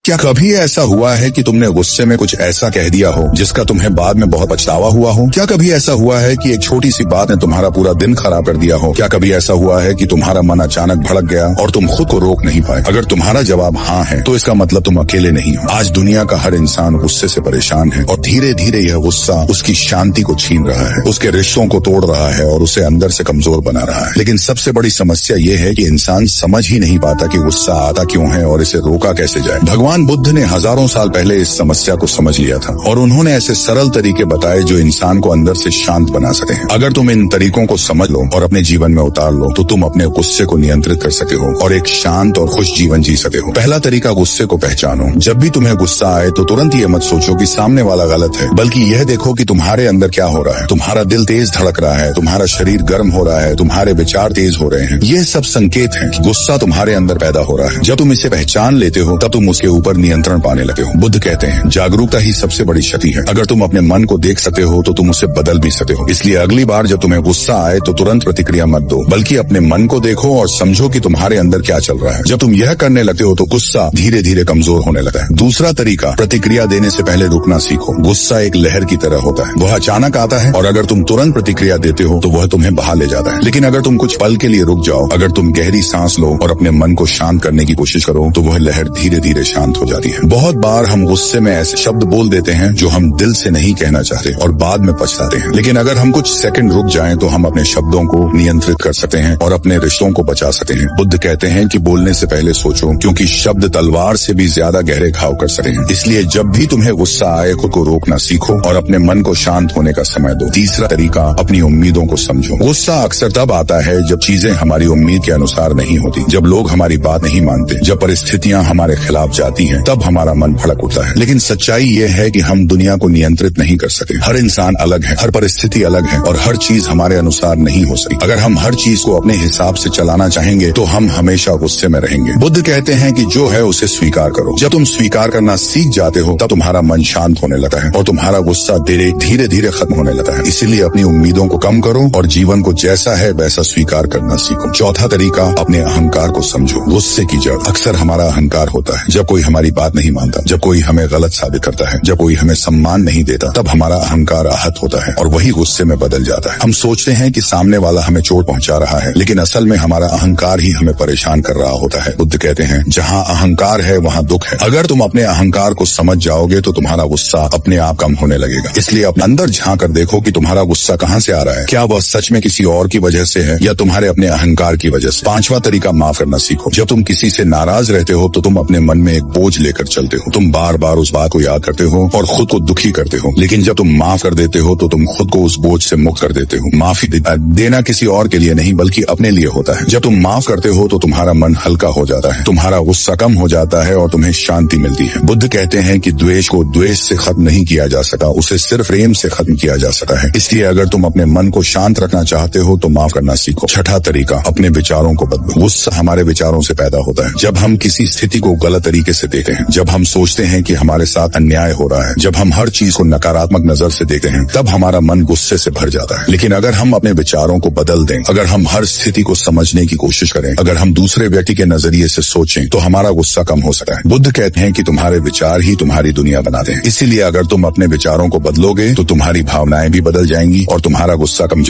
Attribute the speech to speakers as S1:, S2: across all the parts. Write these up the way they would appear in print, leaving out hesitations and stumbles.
S1: क्या कभी ऐसा हुआ है कि तुमने गुस्से में कुछ ऐसा कह दिया हो जिसका तुम्हें बाद में बहुत पछतावा हुआ हो? क्या कभी ऐसा हुआ है कि एक छोटी सी बात ने तुम्हारा पूरा दिन खराब कर दिया हो? क्या कभी ऐसा हुआ है कि तुम्हारा मन अचानक भड़क गया और तुम खुद को रोक नहीं पाए? अगर तुम्हारा जवाब हाँ है तो इसका मतलब तुम अकेले नहीं हो। आज दुनिया का हर इंसान गुस्से से परेशान है और धीरे धीरे यह गुस्सा उसकी शांति को छीन रहा है, उसके रिश्तों को तोड़ रहा है और उसे अंदर से कमजोर बना रहा है। लेकिन सबसे बड़ी समस्या ये है कि इंसान समझ ही नहीं पाता कि गुस्सा आता क्यों है और इसे रोका कैसे जाए। भगवान बुद्ध ने हजारों साल पहले इस समस्या को समझ लिया था और उन्होंने ऐसे सरल तरीके बताए जो इंसान को अंदर से शांत बना सके। अगर तुम इन तरीकों को समझ लो और अपने जीवन में उतार लो तो तुम अपने गुस्से को नियंत्रित कर सके हो और एक शांत और खुश जीवन जी सके हो। पहला तरीका, गुस्से को पहचानो। जब भी तुम्हें गुस्सा आए तो तुरंत ये मत सोचो कि सामने वाला गलत है, बल्कि यह देखो कि तुम्हारे अंदर क्या हो रहा है। तुम्हारा दिल तेज धड़क रहा है, तुम्हारा शरीर गर्म हो रहा है, तुम्हारे विचार तेज हो रहे हैं। ये सब संकेत हैं कि गुस्सा तुम्हारे अंदर पैदा हो रहा है। जब तुम इसे पहचान लेते हो तब तुम उसके ऊपर नियंत्रण पाने लगे हो। बुद्ध कहते हैं, जागरूकता ही सबसे बड़ी शक्ति है। अगर तुम अपने मन को देख सकते हो तो तुम उसे बदल भी सकते हो। इसलिए अगली बार जब तुम्हें गुस्सा आए तो तुरंत प्रतिक्रिया मत दो, बल्कि अपने मन को देखो और समझो कि तुम्हारे अंदर क्या चल रहा है। जब तुम यह करने लगते हो तो गुस्सा धीरे धीरे कमजोर होने लगता है। दूसरा तरीका, प्रतिक्रिया देने से पहले रुकना सीखो। गुस्सा एक लहर की तरह होता है, वह अचानक आता है और अगर तुम तुरंत प्रतिक्रिया देते हो तो वह तुम्हें बहा ले जाता है। लेकिन अगर तुम कुछ पल के लिए रुक जाओ, अगर तुम गहरी सांस लो और अपने मन को शांत करने की कोशिश करो तो वह लहर धीरे धीरे शांत हो जाती है। बहुत बार हम गुस्से में ऐसे शब्द बोल देते हैं जो हम दिल से नहीं कहना चाहते और बाद में पछताते हैं। लेकिन अगर हम कुछ सेकंड रुक जाएं तो हम अपने शब्दों को नियंत्रित कर सकते हैं और अपने रिश्तों को बचा सकते हैं। बुद्ध कहते हैं कि बोलने से पहले सोचो, क्योंकि शब्द तलवार से भी ज्यादा गहरे घाव कर सकते हैं। इसलिए जब भी तुम्हें गुस्सा आए खुद को रोकना सीखो और अपने मन को शांत होने का समय दो। तीसरा तरीका, अपनी उम्मीदों को समझो। गुस्सा अक्सर तब आता है जब चीजें हमारी उम्मीद के अनुसार नहीं होती, जब लोग हमारी बात नहीं मानते, जब परिस्थितियां हमारे खिलाफ जाती हैं, तब हमारा मन भड़क उठता है। लेकिन सच्चाई ये है कि हम दुनिया को नियंत्रित नहीं कर सकते। हर इंसान अलग है, हर परिस्थिति अलग है और हर चीज हमारे अनुसार नहीं हो सकती। अगर हम हर चीज को अपने हिसाब से चलाना चाहेंगे तो हम हमेशा गुस्से में रहेंगे। बुद्ध कहते हैं कि जो है उसे स्वीकार करो। जब तुम स्वीकार करना सीख जाते हो तब तुम्हारा मन शांत होने लगता है और तुम्हारा गुस्सा धीरे धीरे खत्म होने लगता है। इसीलिए अपनी उम्मीदों को कम करो और जीवन को जैसा है वैसा स्वीकार करना सीखो। चौथा तरीका, अपने अहंकार को समझो। गुस्से की जड़ अक्सर हमारा अहंकार होता है। जब कोई हमारी बात नहीं मानता, जब कोई हमें गलत साबित करता है, जब कोई हमें सम्मान नहीं देता, तब हमारा अहंकार आहत होता है और वही गुस्से में बदल जाता है। हम सोचते हैं कि सामने वाला हमें चोट पहुंचा रहा है, लेकिन असल में हमारा अहंकार ही हमें परेशान कर रहा होता है। बुद्ध कहते हैं, जहां अहंकार है वहां दुख है। अगर तुम अपने अहंकार को समझ जाओगे तो तुम्हारा गुस्सा अपने आप कम होने लगेगा। इसलिए अपने अंदर झांक कर देखो कि तुम्हारा गुस्सा कहां से आ रहा है। क्या वह सच में किसी और की वजह से है या तुम्हारे अपने अहंकार की वजह से? पांचवा तरीका, माफ करना सीखो। जब तुम किसी से नाराज रहते हो तो तुम अपने मन में एक बोझ लेकर चलते हो। तुम बार बार उस बात को याद करते हो और खुद को दुखी करते हो। लेकिन जब तुम माफ कर देते हो तो तुम खुद को उस बोझ से मुक्त कर देते हो। माफी देना किसी और के लिए नहीं बल्कि अपने लिए होता है। जब तुम माफ करते हो तो तुम्हारा मन हल्का हो जाता है, तुम्हारा गुस्सा कम हो जाता है और तुम्हें शांति मिलती है। बुद्ध कहते हैं कि द्वेष को द्वेष से खत्म नहीं किया जा सका, उसे सिर्फ प्रेम से खत्म किया जा सकता है। इसलिए अगर तुम अपने मन को शांत रखना चाहते हो तो माफ करना सीखो। छठा तरीका, अपने विचारों को बदलो। गुस्सा हमारे विचारों से पैदा होता है। जब हम किसी स्थिति को गलत तरीके से देखते हैं, जब हम सोचते हैं कि हमारे साथ अन्याय हो रहा है, जब हम हर चीज को नकारात्मक नजर से देखते हैं, तब हमारा मन गुस्से से भर जाता है। लेकिन अगर हम अपने विचारों को बदल दें, अगर हम हर स्थिति को समझने की कोशिश करें, अगर हम दूसरे व्यक्ति के नजरिए से सोचें, तो हमारा गुस्सा कम हो सकता है। बुद्ध कहते हैं कि तुम्हारे विचार ही तुम्हारी दुनिया बनाते हैं। इसीलिए अगर तुम अपने विचारों को बदलोगे तो तुम्हारी भावनाएं भी बदल जाएंगी और तुम्हारा गुस्सा कम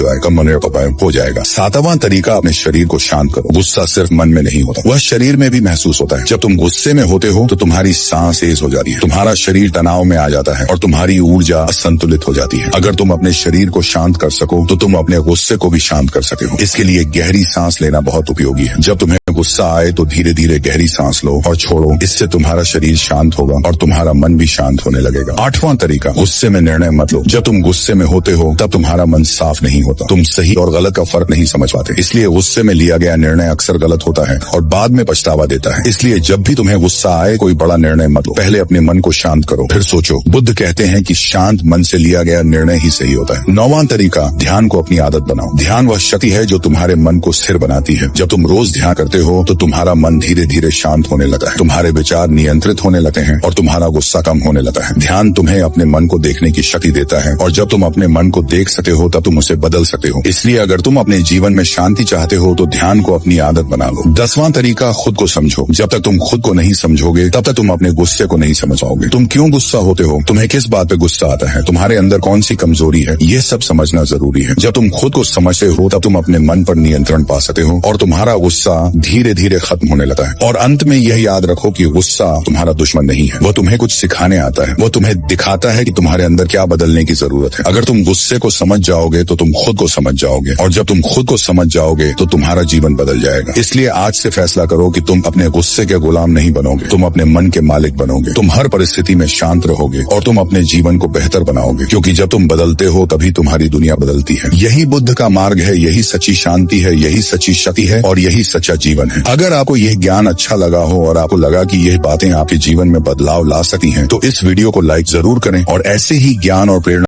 S1: हो जाएगा। सातवां तरीका, अपने शरीर को शांत करो। गुस्सा सिर्फ मन में नहीं होता, वह शरीर में भी महसूस होता है। जब तुम गुस्से में होते हो तो तुम्हारी सांस तेज हो जाती है, तुम्हारा शरीर तनाव में आ जाता है और तुम्हारी ऊर्जा असंतुलित हो जाती है। अगर तुम अपने शरीर को शांत कर सको तो तुम अपने गुस्से को भी शांत कर सकते हो। इसके लिए गहरी सांस लेना बहुत उपयोगी है। जब तुम्हें गुस्सा आए तो धीरे धीरे गहरी सांस लो और छोड़ो। इससे तुम्हारा शरीर शांत होगा और तुम्हारा मन भी शांत होने लगेगा। आठवां तरीका, गुस्से में निर्णय मत लो। जब तुम गुस्से में होते हो तब तुम्हारा मन साफ नहीं होता, तुम सही और गलत का फर्क नहीं समझ पाते। इसलिए गुस्से में लिया गया निर्णय अक्सर गलत होता है और बाद में पछतावा देता है। इसलिए जब भी तुम्हें गुस्सा आए कोई बड़ा निर्णय मत लो, पहले अपने मन को शांत करो फिर सोचो। बुद्ध कहते हैं कि शांत मन से लिया गया निर्णय ही सही होता है। नौवां तरीका, ध्यान को अपनी आदत बनाओ। ध्यान वह शक्ति है जो तुम्हारे मन को स्थिर बनाती है। जब तुम रोज ध्यान करते हो तो तुम्हारा मन धीरे धीरे शांत होने लगता है, तुम्हारे विचार नियंत्रित होने लगते हैं और तुम्हारा गुस्सा कम होने लगता है। ध्यान तुम्हें अपने मन को देखने की शक्ति देता है और जब तुम अपने मन को देख सकते हो तब तुम उसे बदल सकते हो। इसलिए अगर तुम अपने जीवन में शांति चाहते हो तो ध्यान को अपनी आदत बना लो। 10वां तरीका, खुद को समझो। जब तक तुम खुद को नहीं समझोगे जाओगे तब तक तुम अपने गुस्से को नहीं समझ पाओगे। तुम क्यों गुस्सा होते हो, तुम्हें किस बात पे गुस्सा आता है, तुम्हारे अंदर कौन सी कमजोरी है, ये सब समझना जरूरी है। जब तुम खुद को समझते हो तब तुम अपने मन पर नियंत्रण पा सकते हो और तुम्हारा गुस्सा धीरे धीरे खत्म होने लगता है। और अंत में यह याद रखो कि गुस्सा तुम्हारा दुश्मन नहीं है, वो तुम्हें कुछ सिखाने आता है, वो तुम्हें दिखाता है कि तुम्हारे अंदर क्या बदलने की जरूरत है। अगर तुम गुस्से को समझ जाओगे तो तुम खुद को समझ जाओगे, और जब तुम खुद को समझ जाओगे तो तुम्हारा जीवन बदल जाएगा। इसलिए आज से फैसला करो कि तुम अपने गुस्से के गुलाम नहीं बनोगे, तुम अपने मन के मालिक बनोगे। तुम हर परिस्थिति में शांत रहोगे और तुम अपने जीवन को बेहतर बनाओगे, क्योंकि जब तुम बदलते हो तभी तुम्हारी दुनिया बदलती है। यही बुद्ध का मार्ग है, यही सच्ची शांति है, यही सच्ची शक्ति है और यही सच्चा जीवन है। अगर आपको यह ज्ञान अच्छा लगा हो और आपको लगा कि यह बातें आपके जीवन में बदलाव ला सकती हैं, तो इस वीडियो को लाइक जरूर करें और ऐसे ही ज्ञान और प्रेरणा